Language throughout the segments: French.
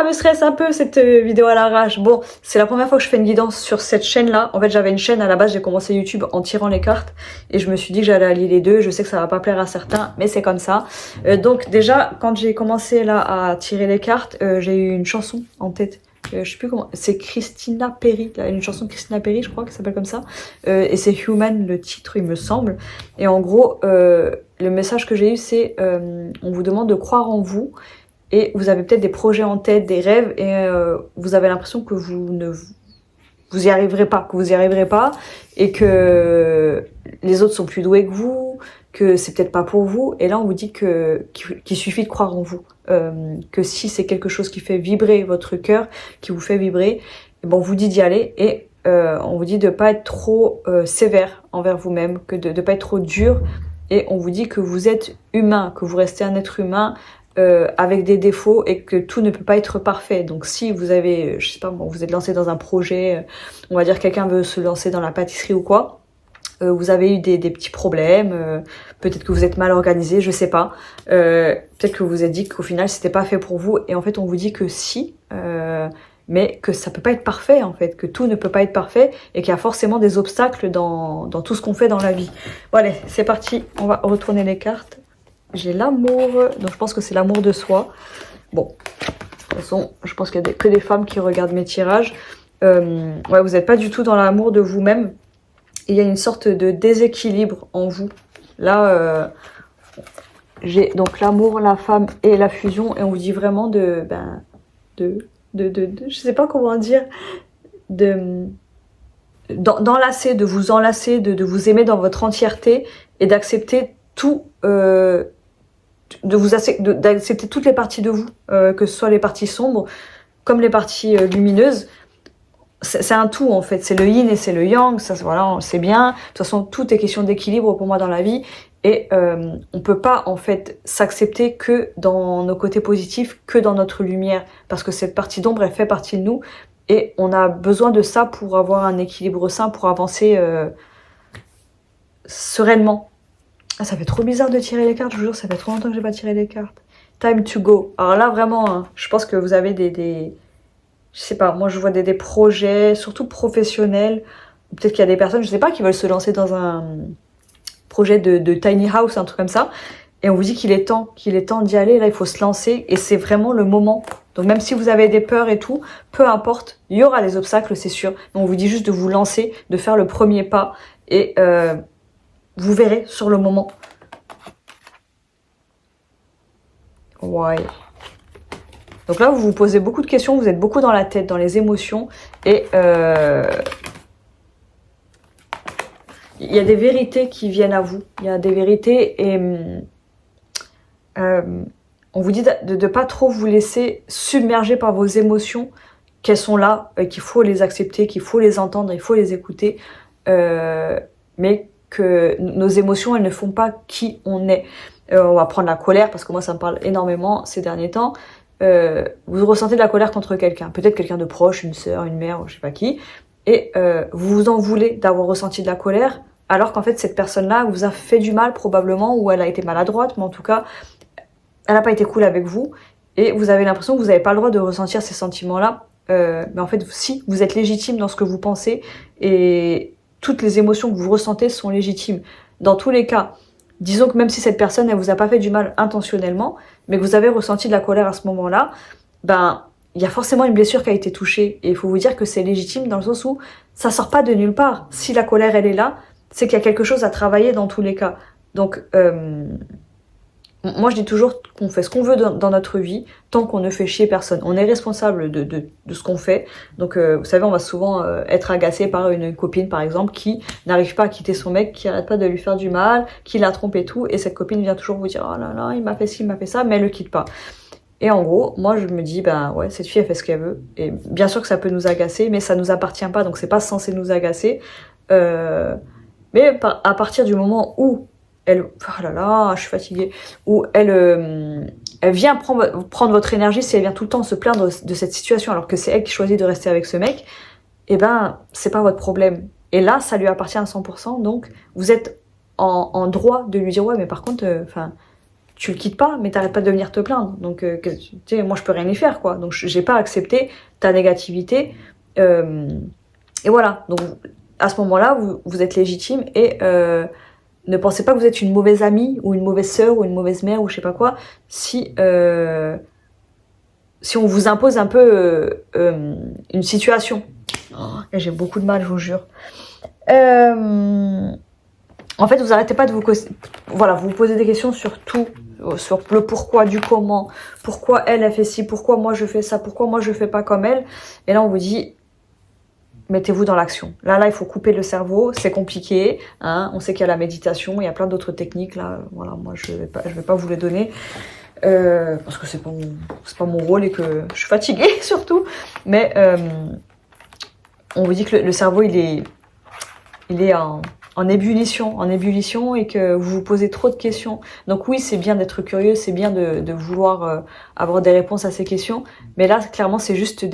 me stresse un peu cette vidéo à l'arrache. Bon, c'est la première fois que je fais une guidance sur cette chaîne-là. En fait, j'avais une chaîne à la base, j'ai commencé YouTube en tirant les cartes et je me suis dit que j'allais allier les deux. Je sais que ça va pas plaire à certains, mais c'est comme ça. Donc déjà, quand j'ai commencé là à tirer les cartes, j'ai eu une chanson en tête. Je sais plus comment, c'est Christina Perri, une chanson de Christina Perri, je crois, qui s'appelle comme ça. Et c'est Human, le titre, il me semble. Et en gros, le message que j'ai eu, c'est on vous demande de croire en vous. Et vous avez peut-être des projets en tête, des rêves, et vous avez l'impression que vous y arriverez pas, et que les autres sont plus doués que vous, que c'est peut-être pas pour vous. Et là, on vous dit qu'il suffit de croire en vous, que si c'est quelque chose qui fait vibrer votre cœur, qui vous fait vibrer, et ben on vous dit d'y aller, et on vous dit de pas être trop sévère envers vous-même, que de pas être trop dur, et on vous dit que vous êtes humain, que vous restez un être humain. Avec des défauts et que tout ne peut pas être parfait. Donc si vous avez, je sais pas, bon, vous êtes lancé dans un projet, on va dire quelqu'un veut se lancer dans la pâtisserie ou quoi, vous avez eu des petits problèmes, peut-être que vous êtes mal organisé, je sais pas, peut-être que vous vous êtes dit qu'au final c'était pas fait pour vous, et en fait on vous dit que si, mais que ça peut pas être parfait en fait, que tout ne peut pas être parfait et qu'il y a forcément des obstacles dans tout ce qu'on fait dans la vie. Bon allez, c'est parti, on va retourner les cartes. J'ai l'amour, donc je pense que c'est l'amour de soi. Bon, de toute façon, je pense qu'il y a que des femmes qui regardent mes tirages. Ouais, vous n'êtes pas du tout dans l'amour de vous-même. Il y a une sorte de déséquilibre en vous. Là, j'ai donc l'amour, la femme et la fusion, et on vous dit vraiment je sais pas comment dire, d'enlacer, de vous enlacer, de vous aimer dans votre entièreté et d'accepter tout. D'accepter toutes les parties de vous, que ce soit les parties sombres comme les parties lumineuses. C'est un tout en fait, c'est le yin et c'est le yang, ça voilà, c'est bien. De toute façon, tout est question d'équilibre pour moi dans la vie, et on peut pas en fait s'accepter que dans nos côtés positifs, que dans notre lumière, parce que cette partie d'ombre elle fait partie de nous, et on a besoin de ça pour avoir un équilibre sain, pour avancer sereinement. Ah, ça fait trop bizarre de tirer les cartes, je vous jure, ça fait trop longtemps que j'ai pas tiré les cartes. Time to go. Alors là, vraiment, hein, je pense que vous avez je sais pas, moi je vois des projets, surtout professionnels. Peut-être qu'il y a des personnes, je sais pas, qui veulent se lancer dans un projet de tiny house, un truc comme ça. Et on vous dit qu'il est temps d'y aller. Là, il faut se lancer, et c'est vraiment le moment. Donc même si vous avez des peurs et tout, peu importe, il y aura des obstacles, c'est sûr. Donc on vous dit juste de vous lancer, de faire le premier pas, et vous verrez sur le moment. Ouais. Donc là, vous vous posez beaucoup de questions, vous êtes beaucoup dans la tête, dans les émotions. Et il y a des vérités qui viennent à vous. Il y a des vérités, et on vous dit de ne pas trop vous laisser submerger par vos émotions, qu'elles sont là, qu'il faut les accepter, qu'il faut les entendre, il faut les écouter. Mais que nos émotions, elles ne font pas qui on est. On va prendre la colère, parce que moi ça me parle énormément ces derniers temps. Vous ressentez de la colère contre quelqu'un, peut-être quelqu'un de proche, une sœur, une mère, je sais pas qui, et vous vous en voulez d'avoir ressenti de la colère, alors qu'en fait cette personne-là vous a fait du mal probablement, ou elle a été maladroite, mais en tout cas elle n'a pas été cool avec vous, et vous avez l'impression que vous n'avez pas le droit de ressentir ces sentiments-là, mais en fait si, vous êtes légitime dans ce que vous pensez, et toutes les émotions que vous ressentez sont légitimes. Dans tous les cas, disons que même si cette personne, elle vous a pas fait du mal intentionnellement, mais que vous avez ressenti de la colère à ce moment-là, ben, il y a forcément une blessure qui a été touchée. Et il faut vous dire que c'est légitime dans le sens où ça sort pas de nulle part. Si la colère, elle est là, c'est qu'il y a quelque chose à travailler dans tous les cas. Donc, moi, je dis toujours qu'on fait ce qu'on veut dans notre vie, tant qu'on ne fait chier personne. On est responsable de ce qu'on fait. Donc, vous savez, on va souvent être agacé par une copine, par exemple, qui n'arrive pas à quitter son mec, qui arrête pas de lui faire du mal, qui la trompe et tout. Et cette copine vient toujours vous dire « Oh là là, il m'a fait ci, il m'a fait ça », mais elle le quitte pas. Et en gros, moi, je me dis « Ben ouais, cette fille, elle fait ce qu'elle veut. » Et bien sûr que ça peut nous agacer, mais ça nous appartient pas, donc c'est pas censé nous agacer. Mais à partir du moment où elle, oh là là, je suis fatiguée, où elle vient prendre votre énergie, si elle vient tout le temps se plaindre de cette situation, alors que c'est elle qui choisit de rester avec ce mec, eh ben, c'est pas votre problème. Et là, ça lui appartient à 100%, donc vous êtes en droit de lui dire, ouais, mais par contre, tu le quittes pas, mais t'arrêtes pas de venir te plaindre. Donc, tu sais, moi, je peux rien y faire, quoi. Donc, j'ai pas accepté ta négativité. Et voilà. Donc, à ce moment-là, vous êtes légitime et ne pensez pas que vous êtes une mauvaise amie ou une mauvaise sœur ou une mauvaise mère ou je sais pas quoi si on vous impose un peu une situation. Oh, et j'ai beaucoup de mal, je vous jure. En fait, vous arrêtez pas de vous poser des questions sur tout, sur le pourquoi du comment, pourquoi elle fait ci, pourquoi moi je fais ça, pourquoi moi je fais pas comme elle. Et là, on vous dit, mettez-vous dans l'action. Là, il faut couper le cerveau, c'est compliqué. Hein, on sait qu'il y a la méditation, il y a plein d'autres techniques. Là, voilà, moi, je vais pas vous les donner parce que c'est pas mon rôle et que je suis fatiguée surtout. Mais on vous dit que le cerveau, il est en ébullition et que vous vous posez trop de questions. Donc oui, c'est bien d'être curieux, c'est bien de vouloir avoir des réponses à ces questions. Mais là, clairement, c'est juste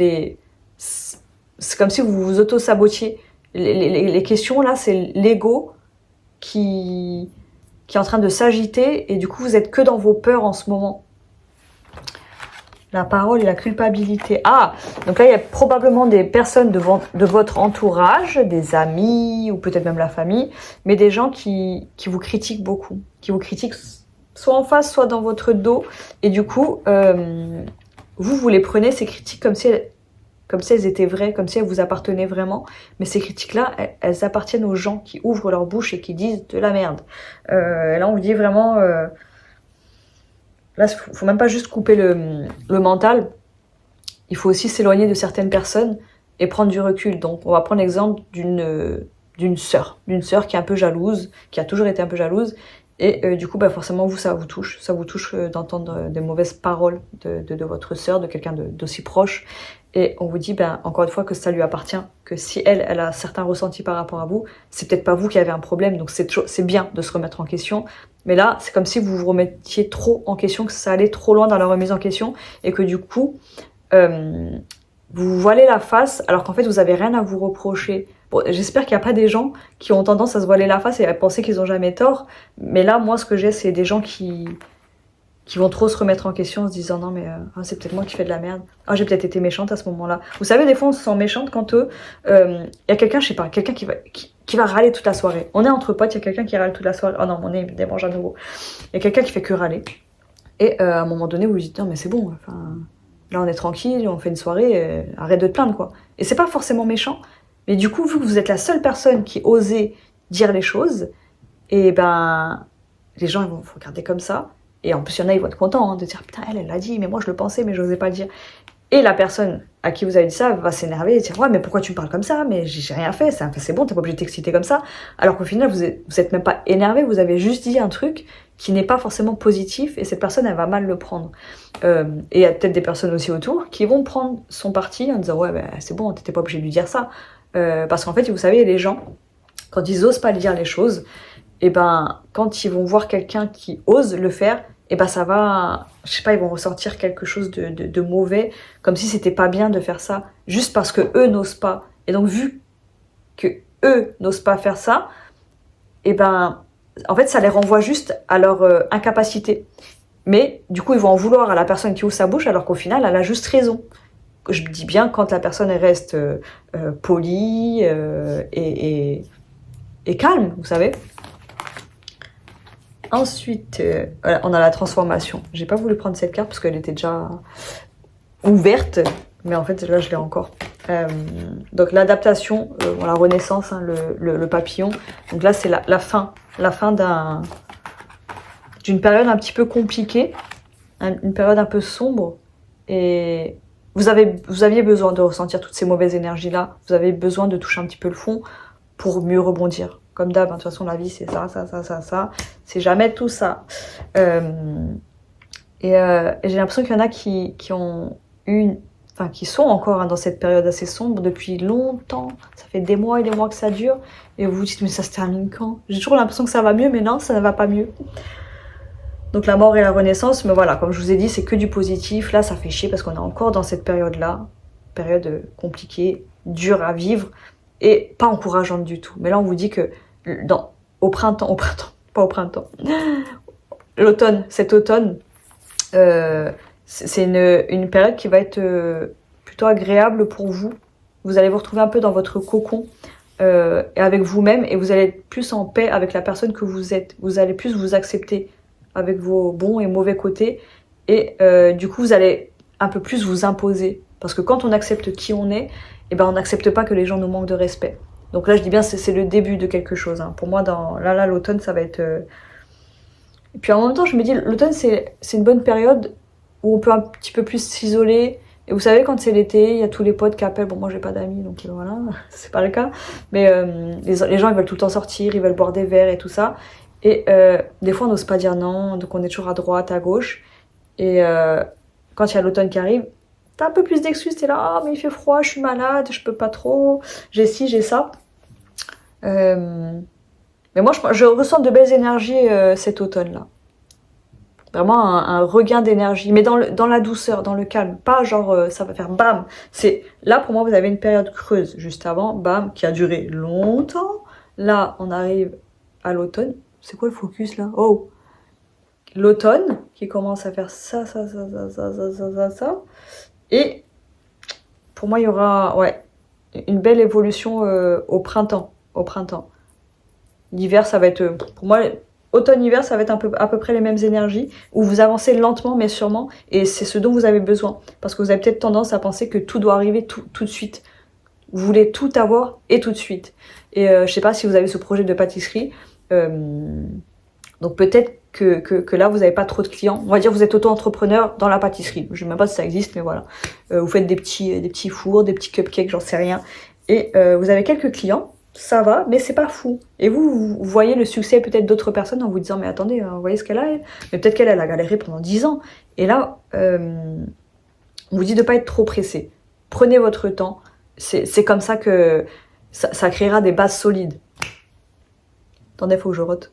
c'est comme si vous vous auto-sabotiez. Les questions, là, c'est l'ego qui est en train de s'agiter et du coup, vous êtes que dans vos peurs en ce moment. La parole et la culpabilité. Ah, donc là, il y a probablement des personnes de votre entourage, des amis ou peut-être même la famille, mais des gens qui vous critiquent beaucoup, qui vous critiquent soit en face, soit dans votre dos. Et du coup, vous les prenez, ces critiques, comme si elles étaient vraies, comme si elles vous appartenaient vraiment. Mais ces critiques-là, elles appartiennent aux gens qui ouvrent leur bouche et qui disent de la merde. Là, on vous dit vraiment... Là, il ne faut même pas juste couper le mental. Il faut aussi s'éloigner de certaines personnes et prendre du recul. Donc, on va prendre l'exemple d'une sœur qui est un peu jalouse, qui a toujours été un peu jalouse. Et du coup, forcément, ça vous touche. Ça vous touche d'entendre des mauvaises paroles de votre sœur, de quelqu'un d'aussi proche. Et on vous dit, encore une fois, que ça lui appartient, que si elle a certains ressentis par rapport à vous, c'est peut-être pas vous qui avez un problème, donc c'est bien de se remettre en question. Mais là, c'est comme si vous vous remettiez trop en question, que ça allait trop loin dans la remise en question, et que du coup, vous vous voilez la face, alors qu'en fait, vous avez rien à vous reprocher. Bon, j'espère qu'il n'y a pas des gens qui ont tendance à se voiler la face et à penser qu'ils ont jamais tort, mais là, moi, ce que j'ai, c'est des gens qui vont trop se remettre en question en se disant non mais c'est peut-être moi qui fais de la merde, j'ai peut-être été méchante à ce moment-là. Vous savez, des fois on se sent méchante quand il y a quelqu'un, je sais pas, quelqu'un qui va râler toute la soirée. On est entre potes, il y a quelqu'un qui râle toute la soirée. Oh non, mon nez me démange à nouveau. Il y a quelqu'un qui fait que râler. Et à un moment donné vous vous dites non mais c'est bon, enfin là on est tranquille, on fait une soirée, arrête de te plaindre quoi. Et c'est pas forcément méchant, mais du coup vu que vous êtes la seule personne qui osait dire les choses, et les gens ils vont vous regarder comme ça. Et en plus, il y en a, ils vont être contents de dire putain, elle l'a dit, mais moi je le pensais, mais je n'osais pas le dire. Et la personne à qui vous avez dit ça va s'énerver et dire ouais, mais pourquoi tu me parles comme ça? Mais j'ai rien fait, c'est bon, t'es pas obligé de t'exciter comme ça. Alors qu'au final, vous êtes même pas énervé, vous avez juste dit un truc qui n'est pas forcément positif et cette personne, elle va mal le prendre. Et il y a peut-être des personnes aussi autour qui vont prendre son parti en disant ouais, c'est bon, t'étais pas obligé de lui dire ça. Parce qu'en fait, vous savez, les gens, quand ils osent pas dire les choses, et quand ils vont voir quelqu'un qui ose le faire, et ça va, je sais pas, ils vont ressentir quelque chose de mauvais, comme si c'était pas bien de faire ça, juste parce que eux n'osent pas. Et donc vu que eux n'osent pas faire ça, en fait ça les renvoie juste à leur incapacité. Mais du coup ils vont en vouloir à la personne qui ouvre sa bouche, alors qu'au final elle a juste raison. Je dis bien quand la personne elle reste polie et calme, vous savez. Ensuite, voilà, on a la transformation. J'ai pas voulu prendre cette carte parce qu'elle était déjà ouverte, mais en fait là je l'ai encore. Donc l'adaptation, la renaissance, hein, le papillon. Donc là c'est la fin d'une période un petit peu compliquée, une période un peu sombre. Et vous aviez besoin de ressentir toutes ces mauvaises énergies là. Vous avez besoin de toucher un petit peu le fond pour mieux rebondir. Comme d'hab, de toute façon, la vie, c'est ça. C'est jamais tout ça. Et j'ai l'impression qu'il y en a qui sont encore dans cette période assez sombre depuis longtemps. Ça fait des mois et des mois que ça dure. Et vous vous dites, mais ça se termine quand? J'ai toujours l'impression que ça va mieux, mais non, ça ne va pas mieux. Donc la mort et la renaissance, mais voilà, comme je vous ai dit, c'est que du positif. Là, ça fait chier parce qu'on est encore dans cette période-là. Période compliquée, dure à vivre et pas encourageante du tout. Mais là, on vous dit que pas au printemps, l'automne, cet automne, c'est une période qui va être plutôt agréable pour vous. Vous allez vous retrouver un peu dans votre cocon et avec vous-même, et vous allez être plus en paix avec la personne que vous êtes. Vous allez plus vous accepter avec vos bons et mauvais côtés, et du coup vous allez un peu plus vous imposer. Parce que quand on accepte qui on est, eh ben on n'accepte pas que les gens nous manquent de respect. Donc là je dis bien c'est le début de quelque chose. Hein. Pour moi là l'automne ça va être... Et puis en même temps je me dis l'automne c'est une bonne période où on peut un petit peu plus s'isoler. Et vous savez, quand c'est l'été, il y a tous les potes qui appellent. Bon, moi, j'ai pas d'amis, donc voilà, c'est pas le cas. Mais les gens, ils veulent tout le temps sortir, ils veulent boire des verres et tout ça. Et des fois, on n'ose pas dire non, donc on est toujours à droite, à gauche. Et quand il y a l'automne qui arrive, t'as un peu plus d'excuses. T'es là, ah, mais il fait froid, je suis malade, je peux pas trop, j'ai ci, j'ai ça. Mais moi, je ressens de belles énergies cet automne-là. Vraiment un regain d'énergie, mais dans la douceur, dans le calme. Pas genre ça va faire bam. C'est là pour moi vous avez une période creuse juste avant, bam, qui a duré longtemps. Là on arrive à l'automne. C'est quoi le focus là? Oh, l'automne qui commence à faire ça. Et pour moi il y aura une belle évolution au printemps. L'hiver ça va être pour moi. Automne-hiver, ça va être à peu près les mêmes énergies, où vous avancez lentement mais sûrement, et c'est ce dont vous avez besoin. Parce que vous avez peut-être tendance à penser que tout doit arriver tout de suite. Vous voulez tout avoir et tout de suite. Et je sais pas si vous avez ce projet de pâtisserie, donc peut-être que là, vous n'avez pas trop de clients. On va dire que vous êtes auto-entrepreneur dans la pâtisserie. Je ne sais même pas si ça existe, mais voilà. Vous faites des petits fours, des petits cupcakes, j'en sais rien. Et vous avez quelques clients. Ça va, mais c'est pas fou. Et vous voyez le succès peut-être d'autres personnes en vous disant mais attendez, vous voyez ce qu'elle a elle. Mais peut-être qu'elle a galéré pendant 10 ans. Et là, on vous dit de pas être trop pressé. Prenez votre temps. C'est comme ça que ça créera des bases solides. Attendez, faut que je rote.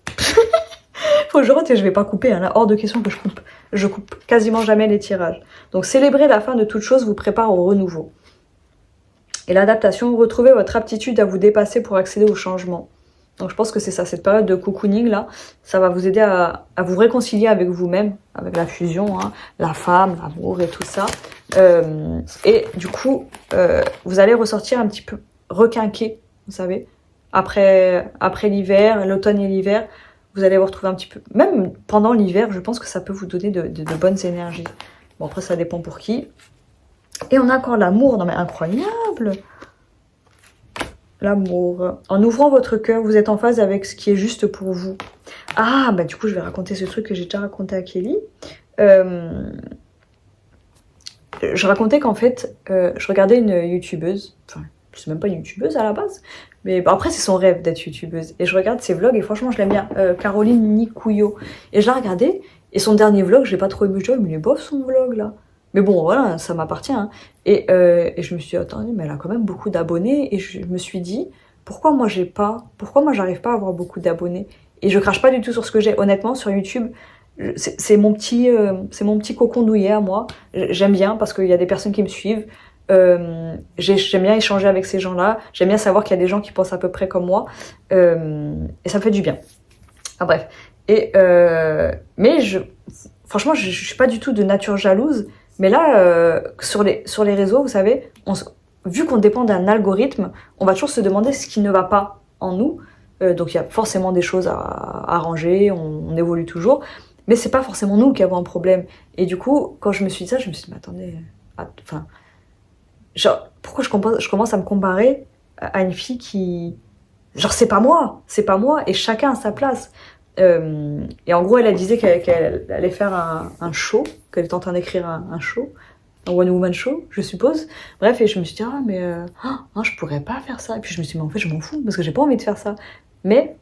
Faut que je rote et je vais pas couper. Hein, là, hors de question que je coupe. Je coupe quasiment jamais les tirages. Donc célébrer la fin de toute chose vous prépare au renouveau. Et l'adaptation, retrouvez votre aptitude à vous dépasser pour accéder au changement. Donc je pense que c'est ça, cette période de cocooning là, ça va vous aider à vous réconcilier avec vous-même, avec la fusion, hein, la femme, l'amour et tout ça. Et du coup, vous allez ressortir un petit peu requinqué, vous savez, après l'hiver, l'automne et l'hiver, vous allez vous retrouver un petit peu, même pendant l'hiver, je pense que ça peut vous donner de bonnes énergies. Bon après ça dépend pour qui. Et on a encore l'amour, non mais incroyable! L'amour. En ouvrant votre cœur, vous êtes en phase avec ce qui est juste pour vous. Ah, bah du coup, je vais raconter ce truc que j'ai déjà raconté à Kelly. Je racontais qu'en fait, je regardais une youtubeuse, enfin, c'est même pas une youtubeuse à la base, mais bon, après c'est son rêve d'être youtubeuse. Et je regarde ses vlogs et franchement, je l'aime bien. Caroline Nicouillot. Et je la regardais, et son dernier vlog, j'ai pas trop aimé le jeu, mais il est bof son vlog là. Mais bon, voilà, ça m'appartient. Hein. Et je me suis dit, attendez, mais elle a quand même beaucoup d'abonnés. Et je me suis dit, pourquoi moi j'arrive pas à avoir beaucoup d'abonnés? Et je crache pas du tout sur ce que j'ai. Honnêtement, sur YouTube, c'est mon petit cocon douillet à moi. J'aime bien parce qu'il y a des personnes qui me suivent. J'aime bien échanger avec ces gens-là. J'aime bien savoir qu'il y a des gens qui pensent à peu près comme moi. Et ça me fait du bien. Ah bref. Et mais franchement, je suis pas du tout de nature jalouse. Mais là, sur les réseaux, vous savez, vu qu'on dépend d'un algorithme, on va toujours se demander ce qui ne va pas en nous. Donc il y a forcément des choses à arranger, on évolue toujours. Mais c'est pas forcément nous qui avons un problème. Et du coup, quand je me suis dit ça, je me suis dit, mais attendez, genre, pourquoi je commence à me comparer à une fille qui... Genre, c'est pas moi, et chacun a sa place. Et en gros, elle disait qu'elle allait faire un show, qu'elle était en train d'écrire un show, un one woman show, je suppose. Bref, et je me suis dit, je pourrais pas faire ça. Et puis je me suis dit, mais en fait, je m'en fous, parce que j'ai pas envie de faire ça. Mais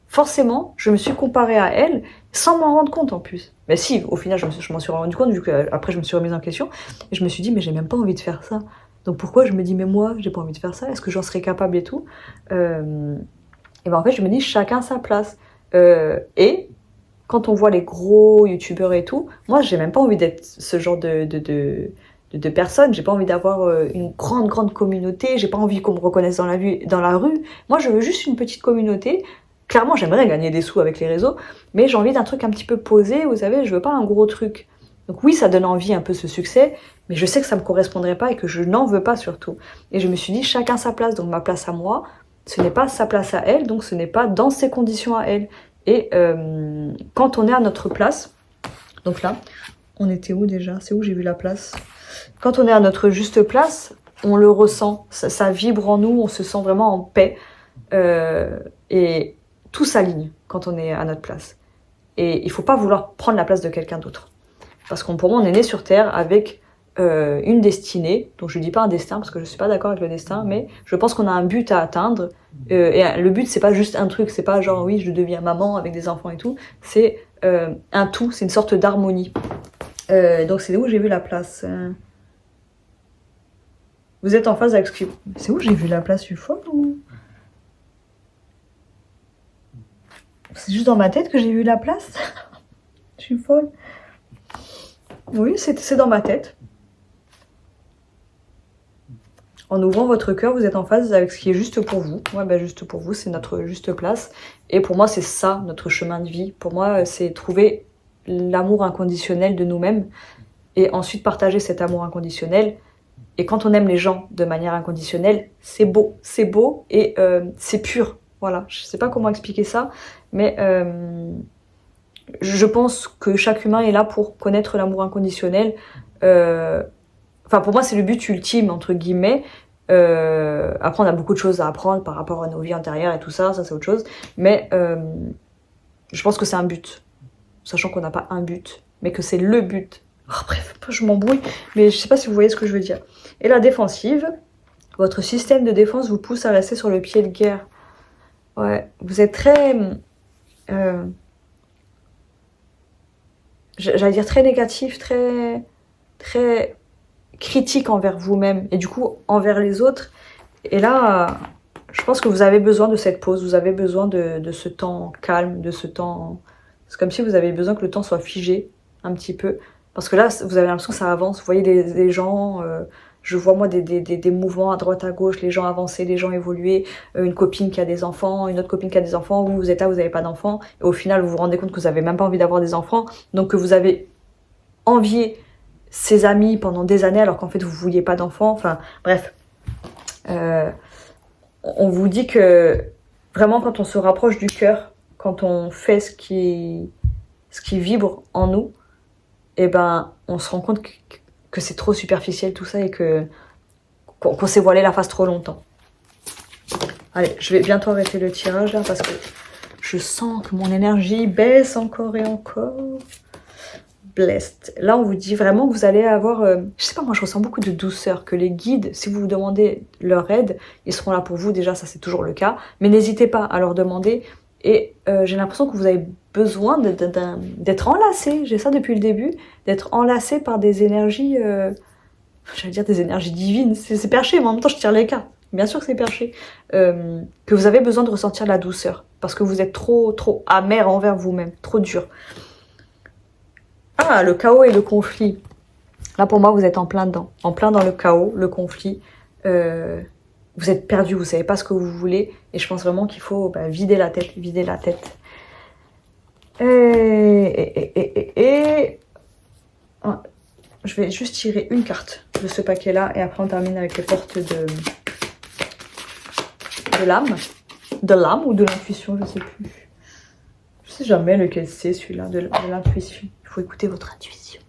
forcément, je me suis comparée à elle, sans m'en rendre compte en plus. Mais si, au final, je m'en suis rendu compte, vu qu'après, je me suis remise en question, et je me suis dit, mais j'ai même pas envie de faire ça. Donc pourquoi je me dis, mais moi, j'ai pas envie de faire ça? Est-ce que j'en serais capable et tout? Et ben en fait, je me dis, chacun sa place. Et quand on voit les gros youtubeurs et tout, moi j'ai même pas envie d'être ce genre de personne, j'ai pas envie d'avoir une grande communauté, j'ai pas envie qu'on me reconnaisse dans la rue. Moi je veux juste une petite communauté clairement, j'aimerais gagner des sous avec les réseaux, mais j'ai envie d'un truc un petit peu posé, vous savez, je veux pas un gros truc. Donc oui, ça donne envie un peu ce succès, mais je sais que ça me correspondrait pas et que je n'en veux pas surtout. Et je me suis dit, chacun sa place, donc ma place à moi, ce n'est pas sa place à elle, donc ce n'est pas dans ses conditions à elle. Et quand on est à notre place, donc là, on était où déjà? C'est où j'ai vu la place? Quand on est à notre juste place, on le ressent, ça vibre en nous, on se sent vraiment en paix. Et tout s'aligne quand on est à notre place. Et il faut pas vouloir prendre la place de quelqu'un d'autre. Parce que pour moi, on est né sur Terre avec une destinée. Donc je dis pas un destin parce que je suis pas d'accord avec le destin, mais je pense qu'on a un but à atteindre. Et le but, c'est pas juste un truc, c'est pas genre oui, je deviens maman avec des enfants et tout. C'est un tout, c'est une sorte d'harmonie. Donc c'est où j'ai vu la place. Vous êtes en phase avec ce qui... C'est où j'ai vu la place, je suis folle ou... C'est juste dans ma tête que j'ai vu la place. Je suis folle. Oui, c'est dans ma tête. En ouvrant votre cœur, vous êtes en phase avec ce qui est juste pour vous. Ouais, ben juste pour vous, c'est notre juste place. Et pour moi, c'est ça, notre chemin de vie. Pour moi, c'est trouver l'amour inconditionnel de nous-mêmes et ensuite partager cet amour inconditionnel. Et quand on aime les gens de manière inconditionnelle, c'est beau et c'est pur. Voilà, je sais pas comment expliquer ça, mais je pense que chaque humain est là pour connaître l'amour inconditionnel. Enfin, pour moi, c'est le but ultime, entre guillemets. Après, on a beaucoup de choses à apprendre par rapport à nos vies antérieures et tout ça, ça c'est autre chose. Mais je pense que c'est un but, sachant qu'on n'a pas un but, mais que c'est le but. Oh, bref, je m'embrouille, mais je sais pas si vous voyez ce que je veux dire. Et la défensive, votre système de défense vous pousse à rester sur le pied de guerre. Ouais, vous êtes très... j'allais dire très négatif, très critique envers vous-même et du coup envers les autres. Et là, je pense que vous avez besoin de cette pause, vous avez besoin de ce temps calme, de ce temps... C'est comme si vous avez besoin que le temps soit figé un petit peu. Parce que là, vous avez l'impression que ça avance. Vous voyez les gens... je vois moi des mouvements à droite à gauche, les gens avancer, les gens évoluer, une copine qui a des enfants, une autre copine qui a des enfants, vous êtes là, vous n'avez pas d'enfants, et au final vous vous rendez compte que vous n'avez même pas envie d'avoir des enfants, donc que vous avez envié ses amis pendant des années alors qu'en fait vous vouliez pas d'enfants, enfin bref. On vous dit que vraiment quand on se rapproche du cœur, quand on fait ce qui vibre en nous, et ben on se rend compte que c'est trop superficiel tout ça et qu'on s'est voilé la face trop longtemps. Allez, je vais bientôt arrêter le tirage là parce que je sens que mon énergie baisse encore et encore. Blessed. Là, on vous dit vraiment que vous allez avoir... je sais pas, moi je ressens beaucoup de douceur, que les guides, si vous vous demandez leur aide, ils seront là pour vous, déjà ça c'est toujours le cas, mais n'hésitez pas à leur demander. Et j'ai l'impression que vous avez besoin d'être enlacé, j'ai ça depuis le début, d'être enlacé par des énergies, j'allais dire des énergies divines, c'est perché, mais en même temps je tire les cartes, bien sûr que c'est perché, que vous avez besoin de ressentir la douceur, parce que vous êtes trop amer envers vous-même, trop dur. Ah, le chaos et le conflit. Là pour moi vous êtes en plein dedans, en plein dans le chaos, le conflit, vous êtes perdu, vous savez pas ce que vous voulez, et je pense vraiment qu'il faut vider la tête, Ah, je vais juste tirer une carte de ce paquet-là, et après on termine avec les portes de l'âme, ou de l'intuition, je sais plus. Je sais jamais lequel c'est celui-là, de l'intuition. Il faut écouter votre intuition.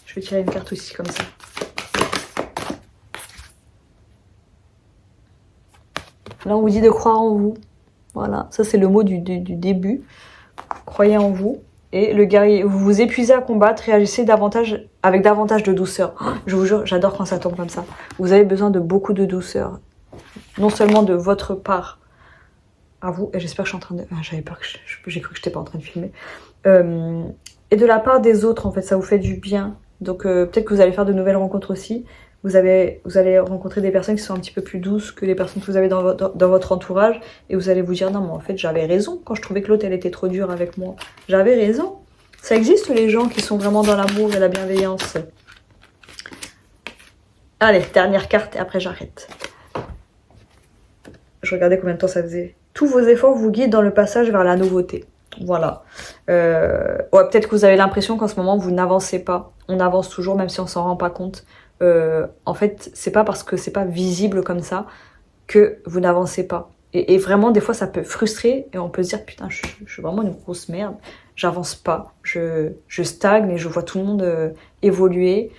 Je vais tirer une carte aussi comme ça. Là, on vous dit de croire en vous. Voilà, ça c'est le mot du début. Croyez en vous. Et le guerrier, vous vous épuisez à combattre, réagissez avec davantage de douceur. Oh, je vous jure, j'adore quand ça tombe comme ça. Vous avez besoin de beaucoup de douceur. Non seulement de votre part à vous, et j'espère que je suis en train de... Ah, j'avais peur que j'ai cru que je n'étais pas en train de filmer. Et de la part des autres, en fait, ça vous fait du bien. Donc peut-être que vous allez faire de nouvelles rencontres aussi. Vous allez rencontrer des personnes qui sont un petit peu plus douces que les personnes que vous avez dans votre entourage, et vous allez vous dire non mais en fait j'avais raison quand je trouvais que l'autre elle était trop dure avec moi. J'avais raison. Ça existe les gens qui sont vraiment dans l'amour et la bienveillance. Allez, dernière carte et après j'arrête. Je regardais combien de temps ça faisait. tous vos efforts vous guident dans le passage vers la nouveauté. Voilà. Ouais, peut-être que vous avez l'impression qu'en ce moment vous n'avancez pas. On avance toujours même si on s'en rend pas compte. En fait, c'est pas parce que c'est pas visible comme ça que vous n'avancez pas. Et vraiment, des fois, ça peut frustrer et on peut se dire putain, je suis vraiment une grosse merde. J'avance pas, je stagne et je vois tout le monde évoluer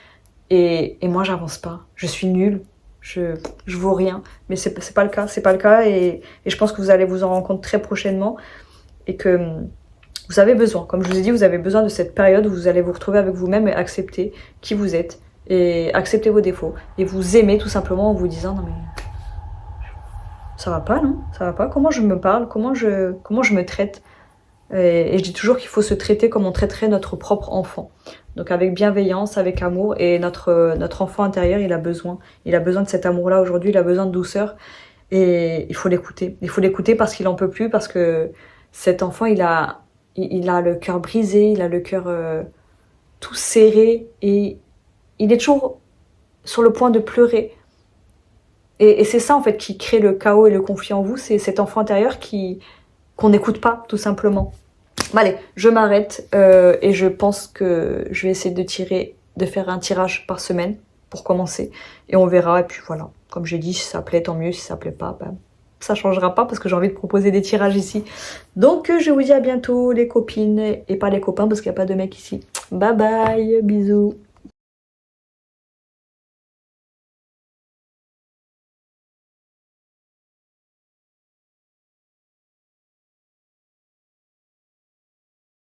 et moi, j'avance pas. Je suis nulle, je vaux rien. Mais c'est pas le cas, c'est pas le cas et je pense que vous allez vous en rendre compte très prochainement et que vous avez besoin, comme je vous ai dit, vous avez besoin de cette période où vous allez vous retrouver avec vous-même et accepter qui vous êtes et accepter vos défauts et vous aimer tout simplement en vous disant non mais ça va pas, non? Ça va pas? Comment je me parle? Comment je me traite? Et je dis toujours qu'il faut se traiter comme on traiterait notre propre enfant. Donc avec bienveillance, avec amour. Et notre enfant intérieur, il a besoin. Il a besoin de cet amour-là aujourd'hui, il a besoin de douceur. Et il faut l'écouter. Il faut l'écouter parce qu'il en peut plus, parce que cet enfant, il a le cœur brisé, il a le cœur tout serré. Et il est toujours sur le point de pleurer. Et c'est ça en fait qui crée le chaos et le conflit en vous, c'est cet enfant intérieur qu'on n'écoute pas tout simplement. Bon, allez, je m'arrête et je pense que je vais essayer de faire un tirage par semaine pour commencer et on verra. Et puis voilà, comme j'ai dit, si ça plaît tant mieux, si ça plaît pas, ben, ça changera pas parce que j'ai envie de proposer des tirages ici. Donc je vous dis à bientôt les copines et pas les copains parce qu'il n'y a pas de mecs ici. Bye bye, bisous.